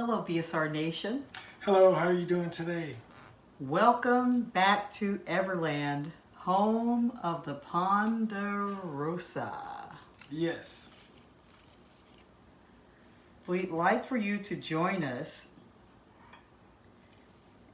Hello, BSR Nation. Hello, how are you doing today? Welcome back to Everland, home of the Ponderosa. Yes. We'd like for you to join us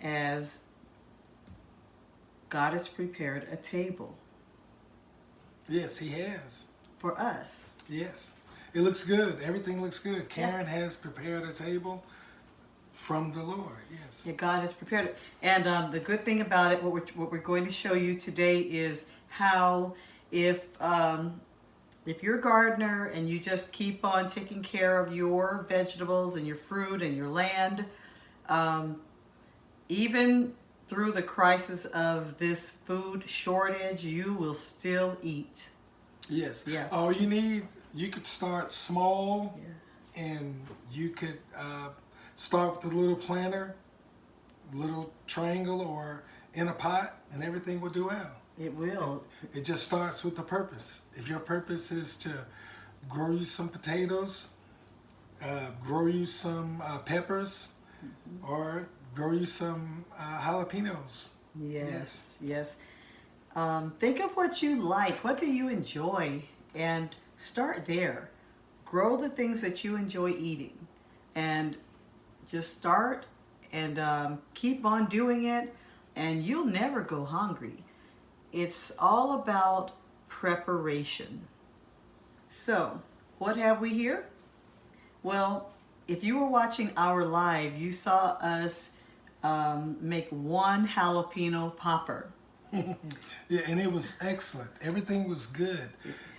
as God has prepared a table Yes, he has. for us. Yes. It looks good. Everything looks good. Karen has prepared a table from the Lord. Yes. Yeah, God has prepared it. And the good thing about it, what we're going to show you today is how if you're a gardener and you just keep on taking care of your vegetables and your fruit and your land, even through the crisis of this food shortage, you will still eat. Yes. Yeah. All you need, you could start small, Yeah. and you could start with a little planter, little triangle, or in a pot, and everything will do well. It will. It just starts with the purpose. If your purpose is to grow you some potatoes, grow you some peppers, or grow you some jalapenos. Yes, yes. Think of what you like. What do you enjoy? And start there. Grow the things that you enjoy eating. And just start and keep on doing it. And you'll never go hungry. It's all about preparation. So, what have we here? Well, if you were watching our live, you saw us make one jalapeno popper. Yeah, and it was excellent. Everything was good.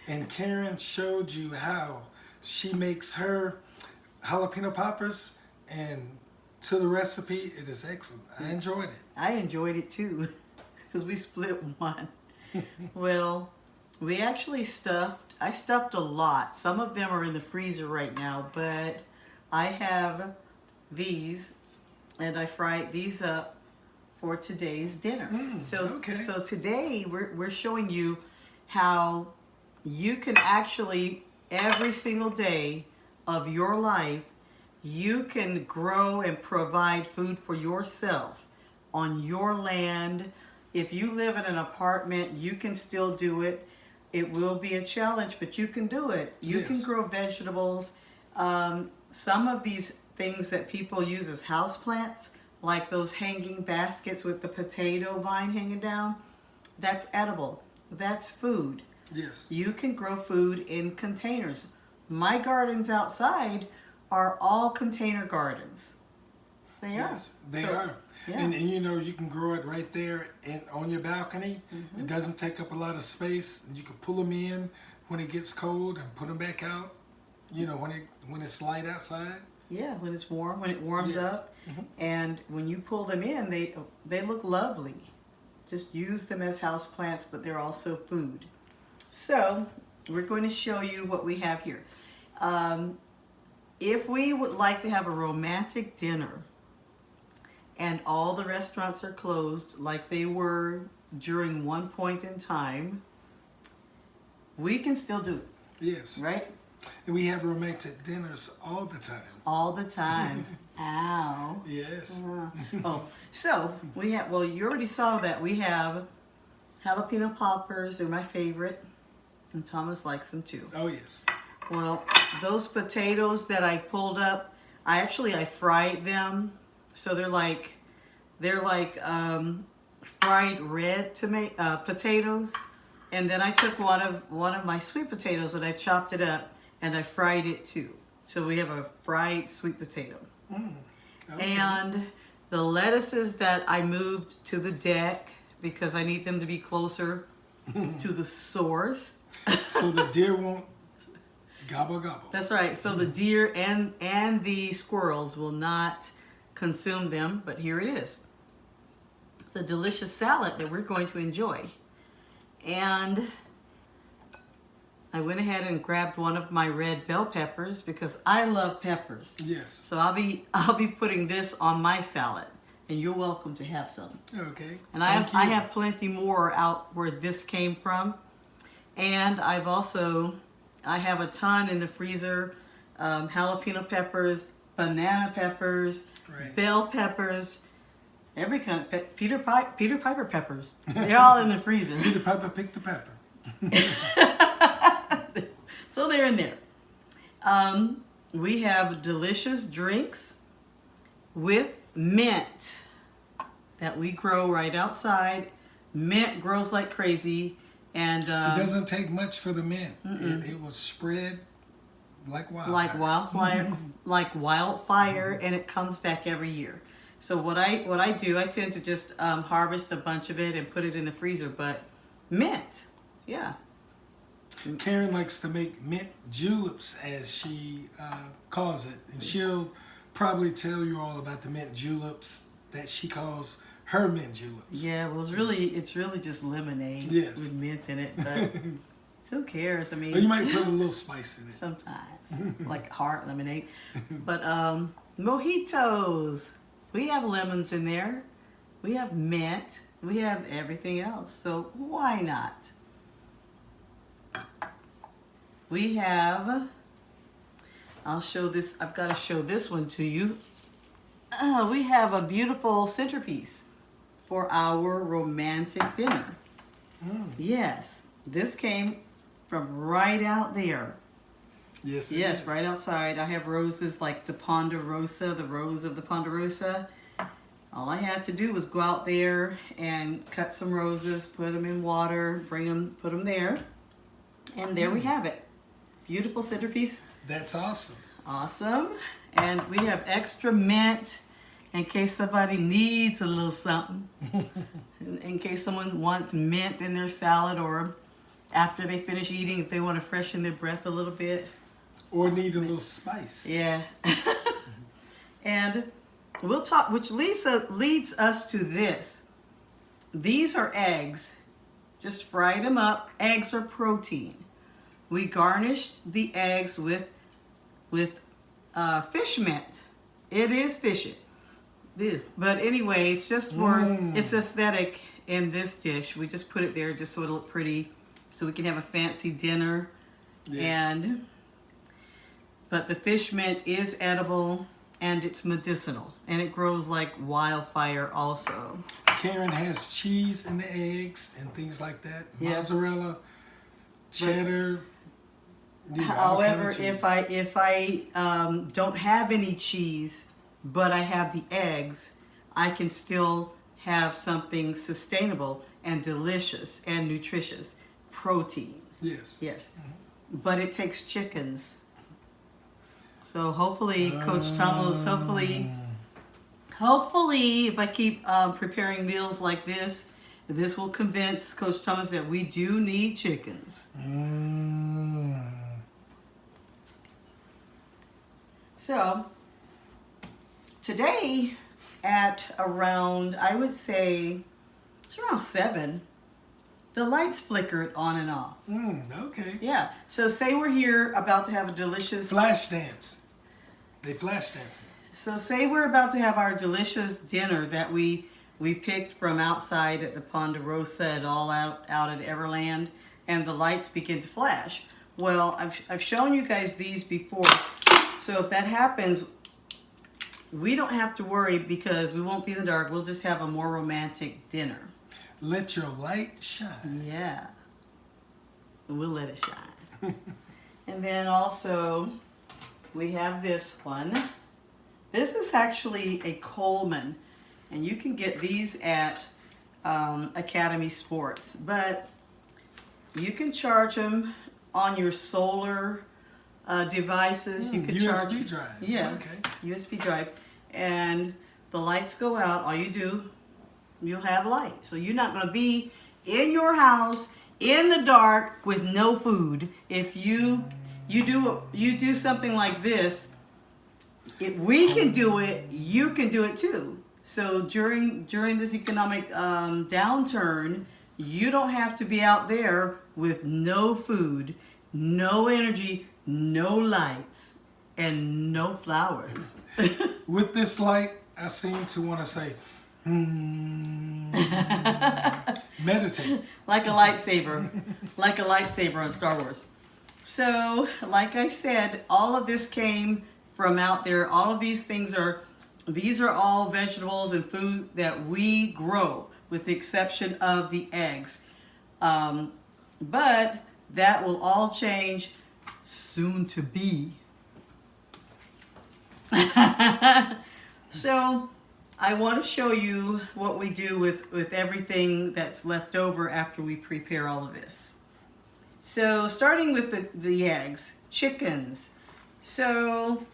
And Karen showed you how she makes her jalapeno poppers, and to the recipe, it is excellent. I enjoyed it. I enjoyed it too, because we split one. Well, we actually I stuffed a lot. Some of them are in the freezer right now, but I have these, and I fried these up for today's dinner. So today we're showing you how you can actually, every single day of your life, you can grow and provide food for yourself on your land. If you live in an apartment, you can still do it. It will be a challenge, but you can do it. You can grow vegetables. Some of these things that people use as houseplants, like those hanging baskets with the potato vine hanging down, that's edible. That's food. Yes. You can grow food in containers. My gardens outside are all container gardens. They are. Yes, they are. Yeah. And you know, you can grow it right there on your balcony. It doesn't take up a lot of space. You can pull them in when it gets cold and put them back out. You know, when it's light outside. Yeah, when it's warm, when it warms Yes. up, and when you pull them in, they look lovely. Just use them as house plants, but they're also food. So we're going to show you what we have here. If we would like to have a romantic dinner, and all the restaurants are closed like they were during one point in time, we can still do it. Yes. Right? And we have romantic dinners all the time. All the time. Ow. Yes. So we have, well, you already saw that. We have jalapeno poppers. They're my favorite. And Thomas likes them too. Oh, yes. Well, those potatoes that I pulled up, I fried them. So they're like fried red potatoes. And then I took one of my sweet potatoes and I chopped it up and I fried it too. So we have a fried sweet potato. Okay. And the lettuces that I moved to the deck because I need them to be closer to the source. So the deer won't gobble gobble. That's right. So the deer and the squirrels will not consume them, but here it is. It's a delicious salad that we're going to enjoy. And I went ahead and grabbed one of my red bell peppers because I love peppers. Yes. So I'll be putting this on my salad, and you're welcome to have some. Okay. And I have plenty more out where this came from, and I have a ton in the freezer, jalapeno peppers banana peppers, Right. bell peppers, every kind of Peter Piper peppers. They're all in the freezer. Peter Piper picked the pepper. So they're in there. We have delicious drinks with mint that we grow right outside. Mint grows like crazy, and It doesn't take much for the mint. It will spread like wildfire. like wildfire, and it comes back every year. So what I do, I tend to just harvest a bunch of it and put it in the freezer. But mint, yeah. Karen likes to make mint juleps, as she calls it, and she'll probably tell you all about the mint juleps that she calls her mint juleps. Yeah, well, it's really just lemonade with mint in it, but who cares? I mean, Or you might put a little spice in it. sometimes, like heart lemonade. But mojitos, we have lemons in there, we have mint, we have everything else. So why not? We have. I'll show this. I've got to show this one to you. We have a beautiful centerpiece for our romantic dinner. Yes, this came from right out there. Yes. Yes, right outside. I have roses like the ponderosa, the rose of the ponderosa. All I had to do was go out there and cut some roses, put them in water, put them there, and there we have it. Beautiful centerpiece. That's awesome. Awesome. And we have extra mint in case somebody needs a little something. In case someone wants mint in their salad, or after they finish eating, if they want to freshen their breath a little bit. Or need a little spice. Yeah. And we'll talk, which leads us to this. These are eggs. Just fried them up. Eggs are protein. We garnished the eggs with fish mint. It is fishy. But anyway, it's just for, it's aesthetic in this dish. We just put it there just so it'll look pretty, so we can have a fancy dinner. Yes. But the fish mint is edible, and it's medicinal, and it grows like wildfire also. Karen has cheese in the eggs and things like that. Yeah. Mozzarella, cheddar. However, if I don't have any cheese, but I have the eggs, I can still have something sustainable and delicious and nutritious. Protein. Yes. Yes. But it takes chickens. So hopefully, Coach Thomas, hopefully, if I keep preparing meals like this will convince Coach Thomas that we do need chickens. So, today at around, I would say, it's around 7, the lights flickered on and off. Okay. Yeah. So say we're here about to have a delicious... Flash dance. They flash dance. So say we're about to have our delicious dinner that we picked from outside at the Ponderosa and all out at Everland, and the lights begin to flash. Well, I've shown you guys these before. So if that happens, we don't have to worry because we won't be in the dark. We'll just have a more romantic dinner. Let your light shine. Yeah. We'll let it shine. And then also, we have this one. This is actually a Coleman. And you can get these at Academy Sports. But you can charge them on your solar devices. You can USB drive. Yes, Okay. USB drive. And the lights go out. All you do, you'll have light. So you're not going to be in your house in the dark with no food. If you do something like this, if we can do it, you can do it too. So during this economic downturn, you don't have to be out there with no food, no energy, no lights, and no flowers. With this light, I seem to want to say, meditate. Like a lightsaber on Star Wars. So, like I said, all of this came from out there. All of these things these are all vegetables and food that we grow, with the exception of the eggs. But that will all change soon to be. So I want to show you what we do with everything that's left over after we prepare all of this. So starting with the eggs, chickens. So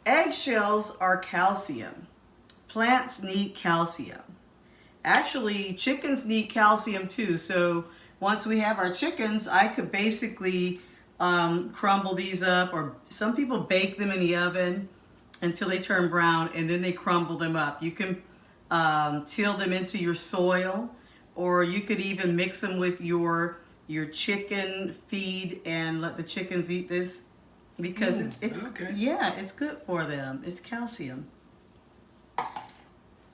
eggshells are calcium. Plants need calcium. Actually, chickens need calcium too. So once we have our chickens, I could basically crumble these up, or some people bake them in the oven until they turn brown, and then they crumble them up. You can till them into your soil, or you could even mix them with your chicken feed and let the chickens eat this, because it's okay. Yeah, it's good for them. It's calcium.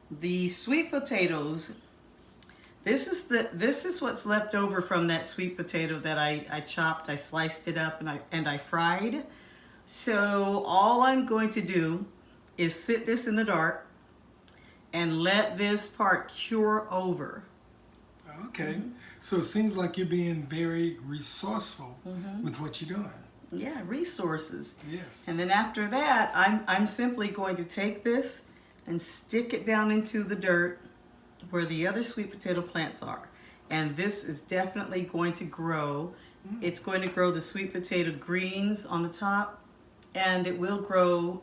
The sweet potatoes. This is what's left over from that sweet potato that I chopped. I sliced it up and I fried. So all I'm going to do is sit this in the dark and let this part cure over. Okay. Mm-hmm. So it seems like you're being very resourceful with what you're doing. Yeah, resources. Yes. And then after that, I'm simply going to take this and stick it down into the dirt where the other sweet potato plants are. And this is definitely going to grow. It's going to grow the sweet potato greens on the top, and it will grow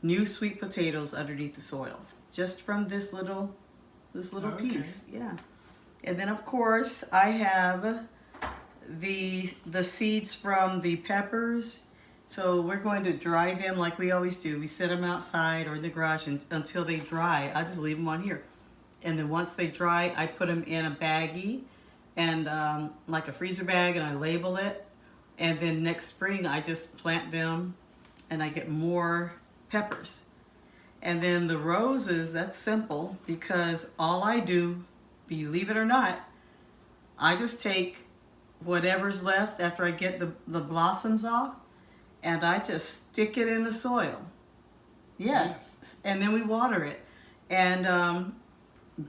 new sweet potatoes underneath the soil, just from this little piece. Yeah. And then of course I have the seeds from the peppers. So we're going to dry them like we always do. We set them outside or in the garage until they dry. I just leave them on here. And then once they dry, I put them in a baggie, and like a freezer bag, and I label it. And then next spring, I just plant them, and I get more peppers. And then the roses, that's simple, because all I do, believe it or not, I just take whatever's left after I get the blossoms off, and I just stick it in the soil. Yeah. Yes. And then we water it. And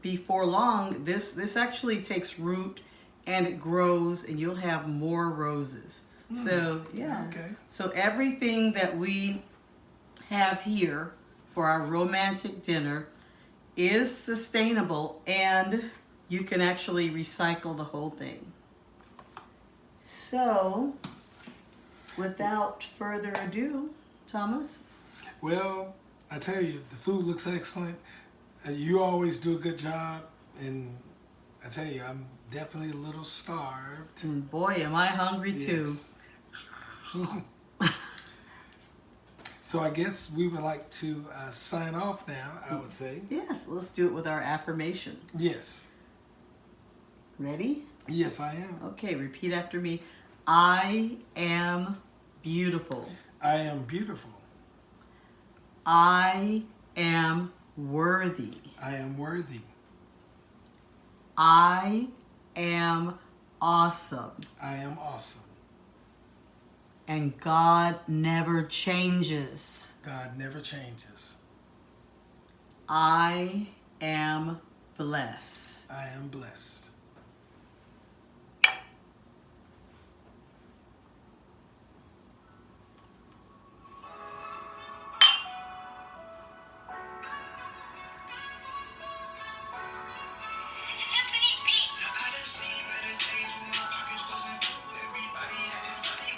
before long, this actually takes root and it grows, and you'll have more roses. So yeah. Okay. So everything that we have here for our romantic dinner is sustainable, and you can actually recycle the whole thing. So without further ado, Thomas. Well, I tell you, the food looks excellent. You always do a good job, and I tell you, I'm definitely a little starved. And boy, am I hungry too. So I guess we would like to sign off now, I would say. Yes, let's do it with our affirmation. Yes. Ready? Yes, I am. Okay, repeat after me. I am beautiful. I am beautiful. I am worthy. I am worthy. I am awesome. I am awesome. And God never changes. God never changes. I am blessed. I am blessed.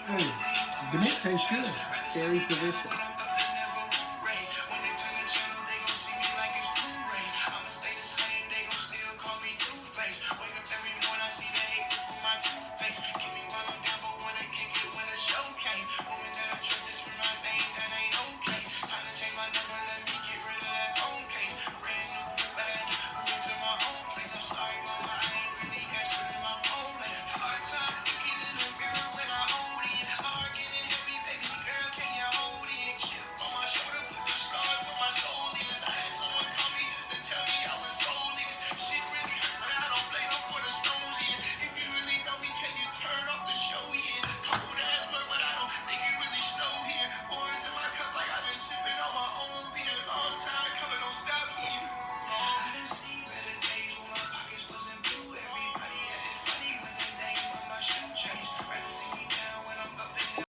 Hey, the meat tastes good. Very delicious.